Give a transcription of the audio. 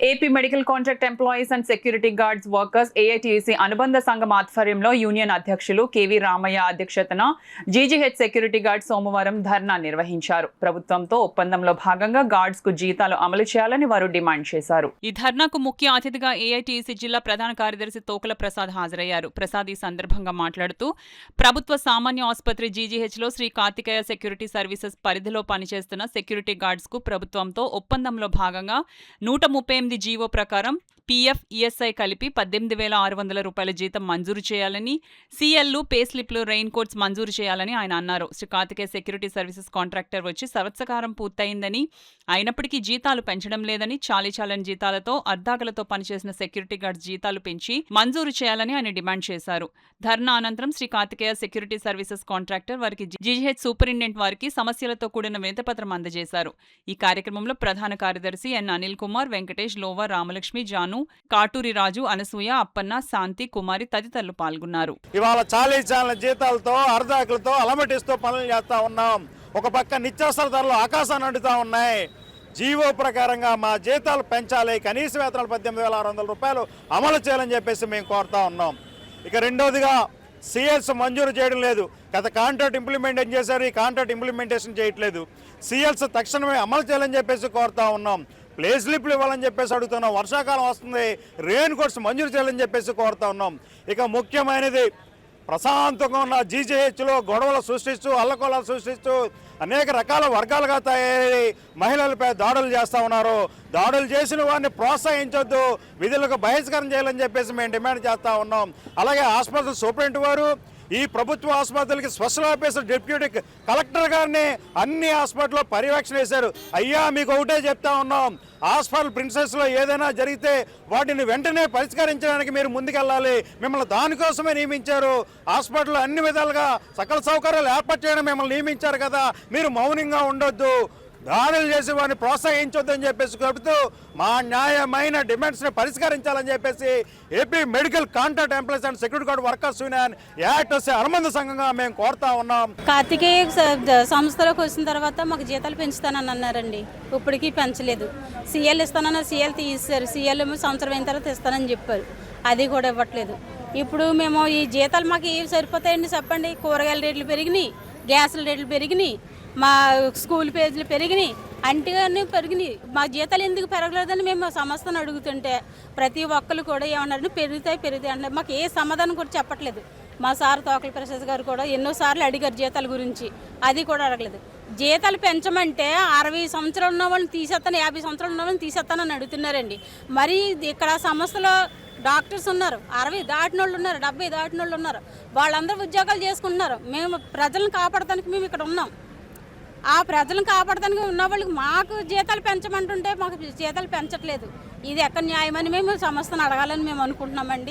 AP medical contract employees and security guards workers AITUC అనుబంధ సంఘం ఆధ్వర్యంలో యూనియన్ అధ్యక్షులు కేవీ రామయ్య అధ్యక్షతన జీజీహెచ్ సెక్యూరిటీ గార్డ్స్ సోమవారం ధర్నా నిర్వహించారు. ప్రభుత్వంతో ఒప్పందంలో భాగంగా గార్డ్స్ కు జీతాలు అమలు చేయాలని వారు డిమాండ్ చేశారు. ఈ ధర్నాకు ముఖ్య అతిథిగా ఏఐటీయూసీ జిల్లా ప్రధాన కార్యదర్శి తోకల ప్రసాద్ హాజరయ్యారు. ప్రసాద్ ఈ సందర్భంగా మాట్లాడుతూ ప్రభుత్వ సామాన్య ఆసుపత్రి జీజీహెచ్ లో శ్రీ కార్తికేయ సెక్యూరిటీ సర్వీసెస్ పరిధిలో పనిచేస్తున్న సెక్యూరిటీ గార్డ్స్ కు ప్రభుత్వంతో ఒప్పందంలో భాగంగా 138 జీవో ప్రకారం పీఎఫ్, ఈఎస్ఐ కలిపి 18,600 రూపాయల జీతం మంజూరు చేయాలని, సీఎల్లు, పే స్లిప్లు, రెయిన్ కోట్స్ మంజూరు చేయాలని ఆయన అన్నారు. Shri Karthikeya security services contractor వచ్చి సంవత్సరం పూర్తయిందని, అయినప్పటికీ జీతాలు పెంచడం లేదని, చాలీచాలని జీతాలతో అర్ధాకలతో పనిచేసిన సెక్యూరిటీ గార్డ్స్ జీతాలు పెంచి మంజూరు చేయాలని ఆయన డిమాండ్ చేశారు. ధర్నా అనంతరం Shri Karthikeya security services contractor వారికి జీజీహెచ్ సూపరింటెండెంట్ వారికి సమస్యలతో కూడిన వినతిపత్రం అందజేశారు. ఈ కార్యక్రమంలో ప్రధాన కార్యదర్శి ఎన్ అనిల్ కుమార్, వెంకటేష్, లోవా, రామలక్ష్మి, జాను, కాటూరి రాజు, అనసూయ, అప్పన్న, శాంతి, కుమారి తదితరులు పాల్గొన్నారు. ఇవాళ చాలీచాలన జీతాలతో అర్ధాకులతో అలమటిస్తూ పనులు చేస్తా ఉన్నాం. ఒక పక్క నిత్యావసర ధరలు ఆకాశాన్ని అంటుతా ఉన్నాయి. జీవో ప్రకారంగా మా జీతాలు పెంచాలి, కనీస వేతనాలు 18,600 రూపాయలు అమలు చేయాలని చెప్పేసి మేము కోరుతా ఉన్నాం. ఇక రెండోదిగా సిఎల్స్ మంజూరు చేయడం లేదు. గత కాంట్రాక్ట్ ఇంప్లిమెంటేషన్ చేశారు, ఈ కాంట్రాక్ట్ ఇంప్లిమెంటేషన్ చేయట్లేదు. సిఎల్స్ తక్షణమే అమలు చేయాలని చెప్పేసి కోరుతా ఉన్నాం. ప్లే స్లిప్లు ఇవ్వాలని చెప్పేసి అడుగుతున్నాం. వర్షాకాలం వస్తుంది, రెయిన్ కోట్స్ మంజూరు చేయాలని చెప్పేసి కోరుతా ఉన్నాం. ఇక ముఖ్యమైనది, ప్రశాంతంగా ఉన్న జీజీహెచ్లో గొడవలు సృష్టిస్తూ, అల్లకొలాలు సృష్టిస్తూ అనేక రకాల వర్గాలుగా తయారై మహిళలపై దాడులు చేస్తూ ఉన్నారు. దాడులు చేసిన వారిని ప్రోత్సహించొద్దు, విధులకు బహిష్కరణ చేయాలని చెప్పేసి మేము డిమాండ్ చేస్తూ ఉన్నాం. అలాగే హాస్పిటల్ సూపరింటెండెంట్ వారు ఈ ప్రభుత్వ ఆసుపత్రులకి స్పెషల్ ఆఫీసర్ డిప్యూటీ కలెక్టర్ గారిని అన్ని హాస్పిటల్లో పర్యవేక్షణ చేశారు. అయ్యా, మీకు ఒకటే చెప్తా ఉన్నాం, హాస్పిటల్ ప్రిన్సెస్లో ఏదైనా జరిగితే వాటిని వెంటనే పరిష్కరించడానికి మీరు ముందుకెళ్ళాలి. మిమ్మల్ని దానికోసమే నియమించారు. హాస్పిటల్లో అన్ని విధాలుగా సకల సౌకర్యాలు ఏర్పాటు చేయడం మిమ్మల్ని నియమించారు కదా, మీరు మౌనంగా ఉండొద్దు, దాడులు చేసి వారిని ప్రోత్సహించొద్దని చెప్పేసి చెబుతూ మా న్యాయమైన డిమాండ్స్ని పరిష్కరించాలని చెప్పేసి AP medical contract employees and security guard workers union AITUC అనుబంధ సంఘంగా మేము కోరుతా ఉన్నాం. కార్తికేయ సంస్థలోకి వచ్చిన తర్వాత మాకు జీతాలు పెంచుతానని అన్నారండి, ఇప్పటికీ పెంచలేదు. సీఎల్ ఇస్తానన్న సీఎల్ తీసేశారు. సీఎల్ సంవత్సరం అయిన తర్వాత ఇస్తానని చెప్పారు, అది కూడా ఇవ్వట్లేదు. ఇప్పుడు మేము ఈ జీతాలు మాకు ఏం సరిపోతాయండి చెప్పండి? కూరగాయల రేట్లు పెరిగినాయి, గ్యాసుల రేట్లు పెరిగినాయి, మా స్కూల్ ఫీజులు పెరిగినాయి, అంటిగానే పెరిగినాయి. మా జీతాలు ఎందుకు పెరగలేదని మేము సంస్థను అడుగుతుంటే ప్రతి ఒక్కరు కూడా ఏమన్నారు, పెరుగుతాయి అంటే మాకు ఏ సమాధానం కూడా చెప్పట్లేదు. మా సార్ తోకల ప్రసాద్ గారు కూడా ఎన్నోసార్లు అడిగారు జీతాల గురించి, అది కూడా అడగలేదు. జీతాలు పెంచమంటే 60 సంవత్సరాలు ఉన్న వాళ్ళని తీసేస్తాను, 50 సంవత్సరాలు ఉన్న వాళ్ళని తీసేస్తానని అడుగుతున్నారండి. మరి ఇక్కడ సంస్థలో డాక్టర్స్ ఉన్నారు, 60 దాటిన వాళ్ళు ఉన్నారు, 70 దాటిన వాళ్ళు ఉన్నారు. వాళ్ళందరూ ఉద్యోగాలు చేసుకుంటున్నారు. మేము ప్రజలను కాపాడటానికి మేము ఇక్కడ ఉన్నాం. ఆ ప్రజలను కాపాడటానికి ఉన్న వాళ్ళకి మాకు జీతాలు పెంచమంటుంటే మాకు జీతాలు పెంచట్లేదు. ఇది ఎక్కడ న్యాయమని మేము సంస్థను అడగాలని మేము అనుకుంటున్నామండి.